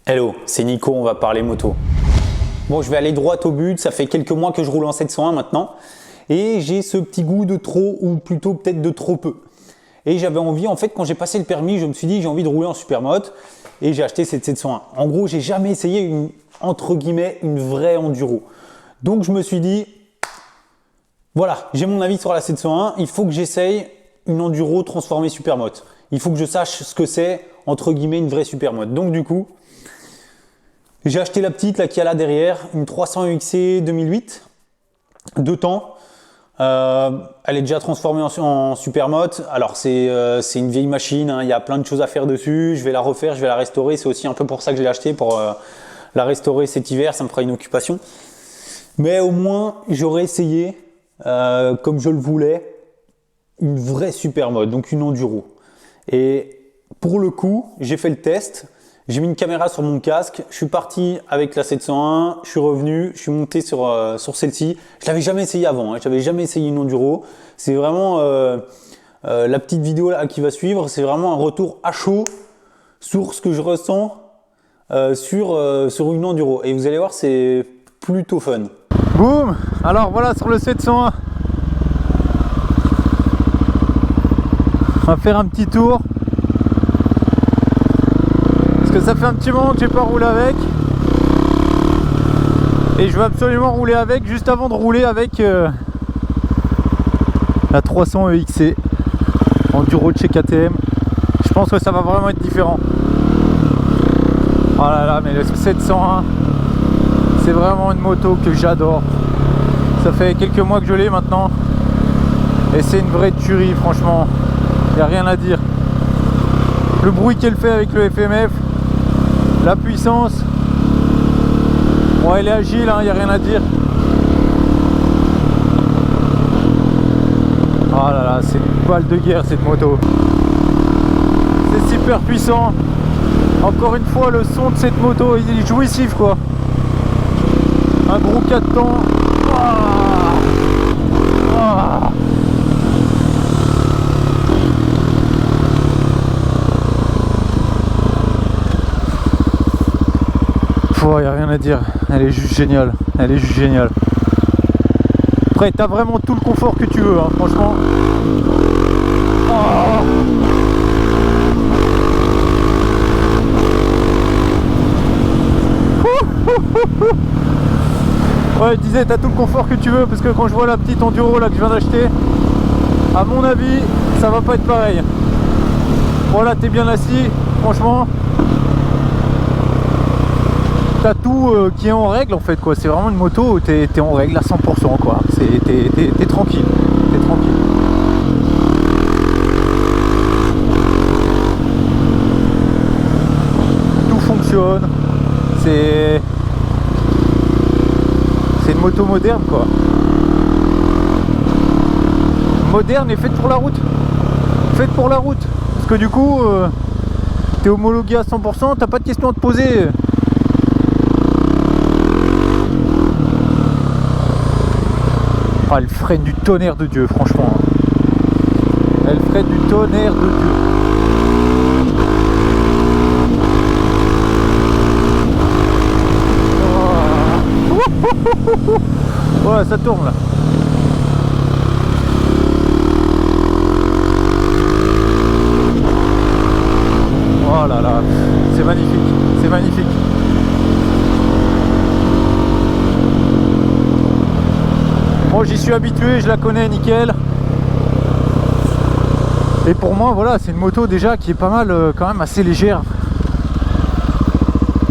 Hello, c'est Nico, on va parler moto. Bon, je vais aller droit au but, ça fait quelques mois que je roule en 701 maintenant et j'ai ce petit goût de trop ou plutôt peut-être de trop peu. Et j'avais envie, en fait, quand j'ai passé le permis, je me suis dit j'ai envie de rouler en supermoto et j'ai acheté cette 701. En gros, j'ai jamais essayé entre guillemets, une vraie enduro. Donc je me suis dit, voilà, j'ai mon avis sur la 701, il faut que j'essaye une enduro transformée supermoto. Il faut que je sache ce que c'est, entre guillemets, une vraie supermoto. Donc du coup, j'ai acheté la petite là qui a là derrière, une 300 EXC 2008, 2 temps. Elle est déjà transformée en supermoto. Alors c'est une vieille machine, hein, il y a plein de choses à faire dessus. Je vais la refaire, je vais la restaurer. C'est aussi un peu pour ça que je l'ai acheté, pour la restaurer cet hiver. Ça me fera une occupation. Mais au moins j'aurais essayé, comme je le voulais, une vraie supermoto, donc une enduro. Et pour le coup, j'ai fait le test. J'ai mis une caméra sur mon casque, je suis parti avec la 701, je suis revenu, je suis monté sur celle-ci. Je l'avais jamais essayé avant, hein, j'avais jamais essayé une enduro. C'est vraiment la petite vidéo là qui va suivre, c'est vraiment un retour à chaud sur ce que je ressens sur une enduro. Et vous allez voir, c'est plutôt fun. Boum! Alors voilà sur le 701. On va faire un petit tour. Ça fait un petit moment que j'ai pas roulé avec et je veux absolument rouler avec juste avant de rouler avec la 300 EXC enduro de chez KTM. Je pense que ça va vraiment être différent. Oh là là, mais le 701 c'est vraiment une moto que j'adore. Ça fait quelques mois que je l'ai maintenant et c'est une vraie tuerie, franchement, il n'y a rien à dire. Le bruit qu'elle fait avec le FMF, la puissance, bon, elle est agile, hein, y a rien à dire. Oh là là, c'est une balle de guerre cette moto. C'est super puissant. Encore une fois, le son de cette moto, il est jouissif quoi. Un gros 4 temps. Il n'y a rien à dire, elle est juste géniale, elle est juste géniale. Après t'as vraiment tout le confort que tu veux, hein, franchement. Ouais, je disais t'as tout le confort que tu veux, parce que quand je vois la petite enduro là que je viens d'acheter, à mon avis ça va pas être pareil. Voilà, t'es bien assis, franchement. T'as tout qui est en règle en fait quoi, c'est vraiment une moto où t'es en règle à 100% quoi, t'es tranquille, t'es tranquille. Tout fonctionne, c'est une moto moderne quoi. Moderne et faite pour la route, faite pour la route, parce que du coup t'es homologué à 100%, t'as pas de questions à te poser. Ah, elle freine du tonnerre de Dieu, franchement. Elle freine du tonnerre de Dieu. Oh. Voilà, ça tourne là. Oh là là, c'est magnifique, c'est magnifique. Moi j'y suis habitué, je la connais nickel. Et pour moi voilà, c'est une moto déjà qui est pas mal, quand même assez légère.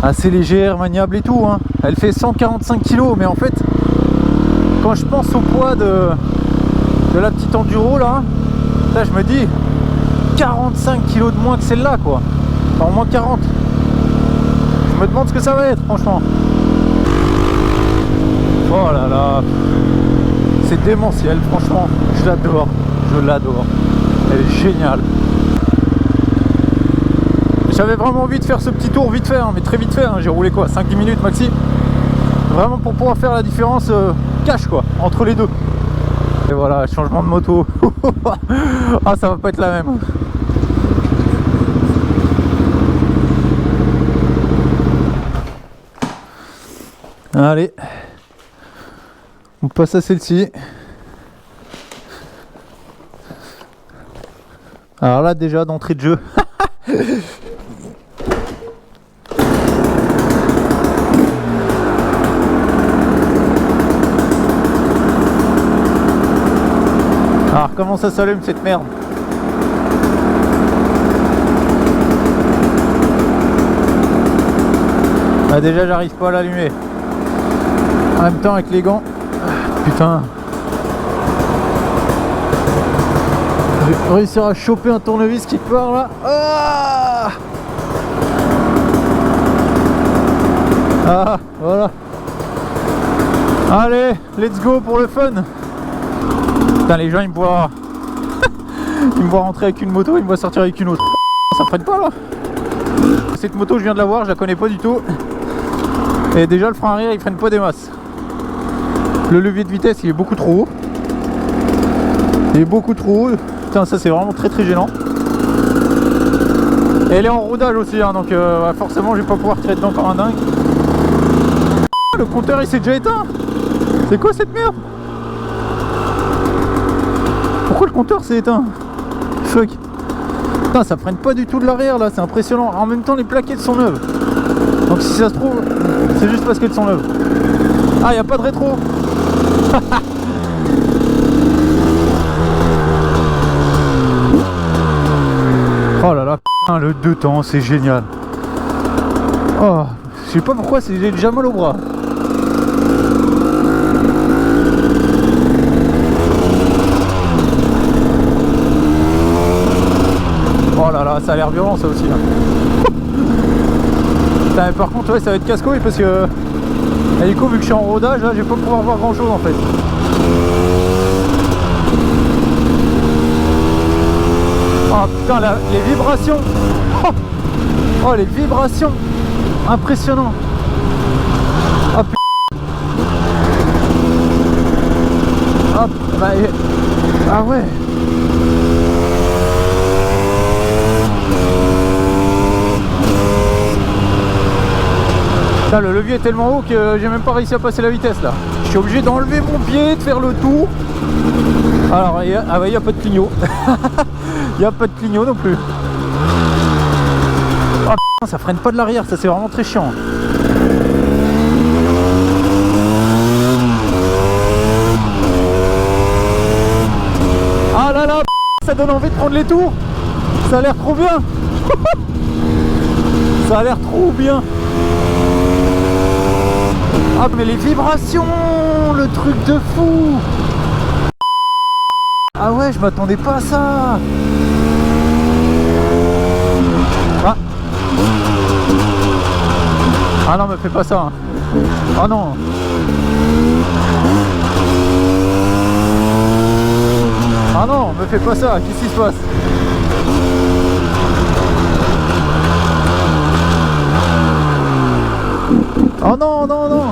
Assez légère, maniable et tout, hein. Elle fait 145 kg, mais en fait quand je pense au poids de la petite enduro là, je me dis 45 kg de moins que celle-là quoi. Enfin au moins 40. Je me demande ce que ça va être franchement. Oh là là. C'est démentiel, franchement, je l'adore, elle est géniale. J'avais vraiment envie de faire ce petit tour vite fait, hein, mais très vite fait, hein. J'ai roulé quoi, 5-10 minutes maxi. Vraiment pour pouvoir faire la différence cash quoi, entre les deux. Et voilà, changement de moto. Ah, ça va pas être la même. Allez, on passe à celle-ci. Alors là déjà d'entrée de jeu. Alors comment ça s'allume cette merde? Ah, déjà j'arrive pas à l'allumer. En même temps avec les gants. Putain. Je vais réussir à choper un tournevis qui part là. Ah, voilà. Allez, let's go pour le fun. Putain, les gens ils me voient. Ils me voient rentrer avec une moto, ils me voient sortir avec une autre. Ça freine pas là. Cette moto je viens de la voir, je la connais pas du tout. Et déjà le frein arrière il freine pas des masses. Le levier de vitesse il est beaucoup trop haut. Il est beaucoup trop haut. Putain, ça c'est vraiment très très gênant. Et elle est en rodage aussi hein, donc forcément je vais pas pouvoir tirer dedans comme un dingue. Le compteur il s'est déjà éteint. C'est quoi cette merde? Pourquoi le compteur s'est éteint? Fuck. Putain, ça freine pas du tout de l'arrière là, c'est impressionnant. En même temps les plaquettes sont neuves. Donc si ça se trouve, c'est juste parce qu'elles sont neuves. Ah, y a pas de rétro. Oh là là, putain, le 2 temps, c'est génial. Oh, je sais pas pourquoi, j'ai déjà mal au bras. Oh là là, ça a l'air violent ça aussi. Là. Putain, par contre, ouais, ça va être casse-couille parce que et du coup, vu que je suis en rodage, là, je vais pas pouvoir voir grand chose en fait. Oh putain, les vibrations. Oh, les vibrations. Impressionnant. Oh putain. Hop, bah, ah ouais. Putain, le levier est tellement haut que j'ai même pas réussi à passer la vitesse là. Je suis obligé d'enlever mon pied, de faire le tour. Alors, ah ouais, y a pas de clignot. Y a pas de clignot non plus. Oh putain, ça freine pas de l'arrière, ça c'est vraiment très chiant. Ah là là, ça donne envie de prendre les tours. Ça a l'air trop bien. Ça a l'air trop bien. Ah mais les vibrations, le truc de fou. Ah ouais, je m'attendais pas à ça. Ah, ah non, me fais pas ça. Hein. Ah non. Ah non, me fais pas ça. Qu'est-ce qui se passe? Oh non, non, non.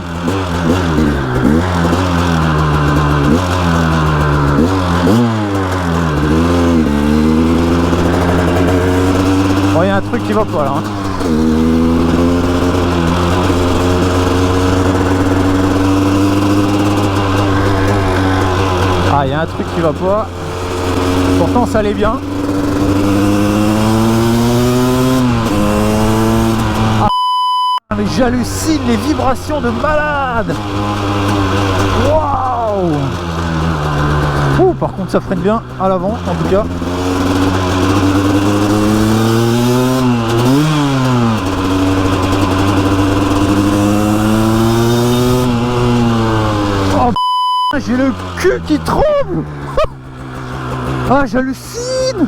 Bon, il y a un truc qui va pas là. Hein. Ah, il y a un truc qui va pas. Pourtant, ça allait bien. Mais j'hallucine les vibrations de malade. Waouh. Ouh, par contre ça freine bien à l'avant en tout cas. Oh putain, j'ai le cul qui tremble. Ah, j'hallucine.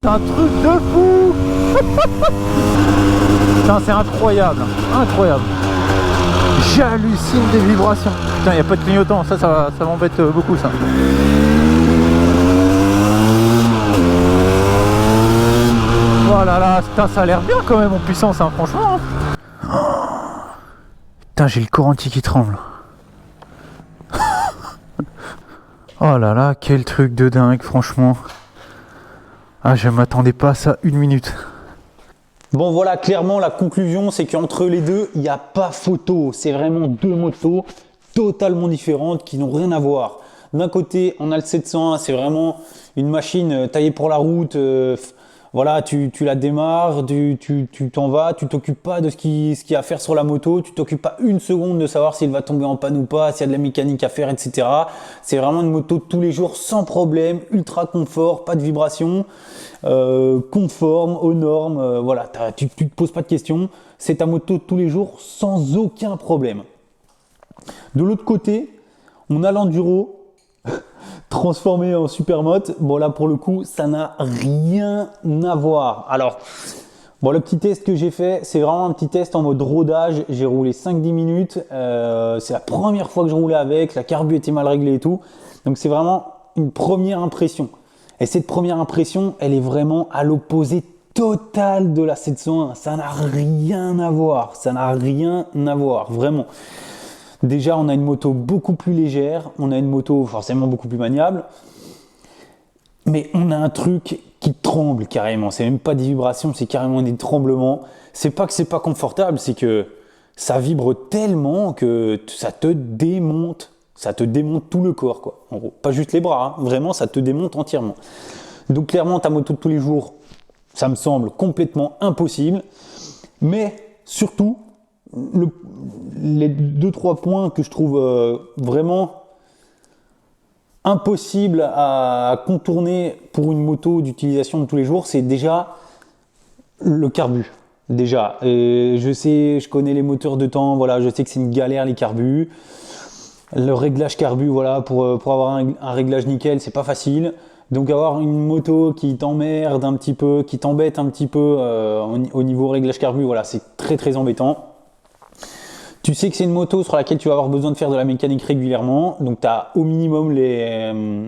C'est un truc de fou. Putain, c'est incroyable. Incroyable. J'hallucine des vibrations. Putain, il n'y a pas de clignotant. Ça m'embête beaucoup ça. Voilà là, putain, ça a l'air bien quand même en puissance, hein, franchement. Hein. Putain, j'ai le corps entier qui tremble. Oh là là, quel truc de dingue, franchement. Ah, je m'attendais pas à ça une minute. Bon voilà, clairement la conclusion c'est qu'entre les deux, il n'y a pas photo. C'est vraiment deux motos totalement différentes qui n'ont rien à voir. D'un côté, on a le 701, c'est vraiment une machine taillée pour la route. Voilà, tu la démarres, tu t'en vas, tu t'occupes pas de ce qu'il y a à faire sur la moto, tu t'occupes pas une seconde de savoir s'il va tomber en panne ou pas, s'il y a de la mécanique à faire, etc. C'est vraiment une moto de tous les jours, sans problème, ultra confort, pas de vibration, conforme aux normes, voilà, tu te poses pas de questions, c'est ta moto de tous les jours sans aucun problème. De l'autre côté, on a l'enduro, transformé en supermoto. Bon là pour le coup ça n'a rien à voir. Alors bon, le petit test que j'ai fait, c'est vraiment un petit test en mode rodage. J'ai roulé 5-10 minutes, c'est la première fois que je roulais avec, la carbu était mal réglée et tout, donc c'est vraiment une première impression. Et cette première impression, elle est vraiment à l'opposé total de la 701. Ça n'a rien à voir, ça n'a rien à voir, vraiment. Déjà, on a une moto beaucoup plus légère, on a une moto forcément beaucoup plus maniable, mais on a un truc qui tremble carrément. C'est même pas des vibrations, c'est carrément des tremblements. C'est pas que c'est pas confortable, c'est que ça vibre tellement que ça te démonte. Ça te démonte tout le corps, quoi. En gros, pas juste les bras, hein. Vraiment, ça te démonte entièrement. Donc clairement, ta moto de tous les jours, ça me semble complètement impossible. Mais surtout, les 2-3 points que je trouve vraiment impossible à contourner pour une moto d'utilisation de tous les jours, c'est déjà le carbu. Déjà, je sais, je connais les moteurs de temps, voilà, je sais que c'est une galère les carbus. Le réglage carbu, voilà, pour avoir un réglage nickel, c'est pas facile. Donc avoir une moto qui t'emmerde un petit peu, qui t'embête un petit peu au niveau réglage carbu, voilà, c'est très très embêtant. Tu sais que c'est une moto sur laquelle tu vas avoir besoin de faire de la mécanique régulièrement, donc tu as au minimum les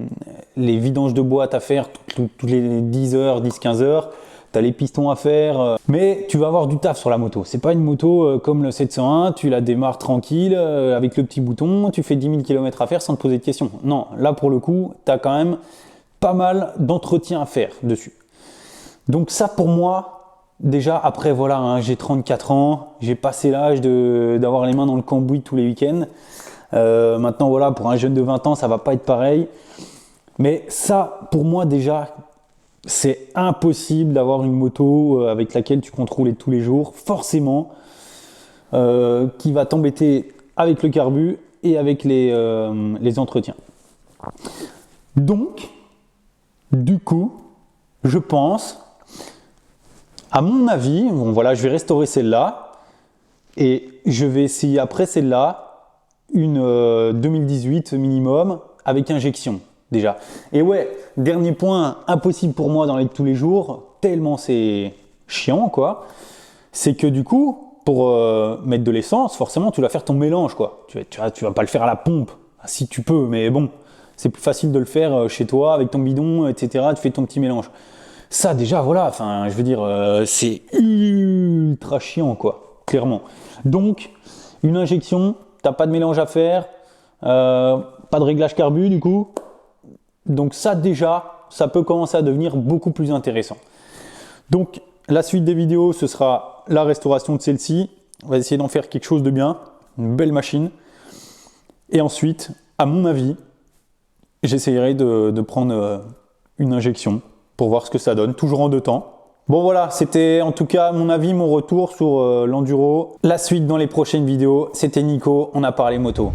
vidanges de boîte à faire toutes les 10 heures, 10-15 heures, tu as les pistons à faire, mais tu vas avoir du taf sur la moto. C'est pas une moto comme le 701, tu la démarres tranquille avec le petit bouton, tu fais 10 000 km à faire sans te poser de questions. Non, là pour le coup, tu as quand même pas mal d'entretien à faire dessus. Donc ça pour moi, déjà, après, voilà, hein, j'ai 34 ans, j'ai passé l'âge d'avoir les mains dans le cambouis tous les week-ends. Maintenant, voilà, pour un jeune de 20 ans, ça va pas être pareil. Mais ça, pour moi, déjà, c'est impossible d'avoir une moto avec laquelle tu comptes rouler tous les jours, forcément, qui va t'embêter avec le carbu et avec les entretiens. Donc, du coup, je pense... À mon avis, bon voilà, je vais restaurer celle-là et je vais essayer après celle-là une 2018 minimum avec injection déjà. Et ouais, dernier point impossible pour moi dans les tous les jours, tellement c'est chiant quoi, c'est que du coup, pour mettre de l'essence, forcément tu dois faire ton mélange quoi. Tu vas pas le faire à la pompe, si tu peux, mais bon, c'est plus facile de le faire chez toi avec ton bidon, etc. Tu fais ton petit mélange. Ça déjà voilà, enfin je veux dire c'est ultra chiant quoi, clairement. Donc une injection, t'as pas de mélange à faire, pas de réglage carbu du coup. Donc ça déjà, ça peut commencer à devenir beaucoup plus intéressant. Donc la suite des vidéos, ce sera la restauration de celle-ci. On va essayer d'en faire quelque chose de bien, une belle machine. Et ensuite, à mon avis, j'essayerai de prendre une injection pour voir ce que ça donne, toujours en 2 temps. Bon voilà, c'était en tout cas mon avis, mon retour sur l'enduro. La suite dans les prochaines vidéos, c'était Nico, on a parlé moto.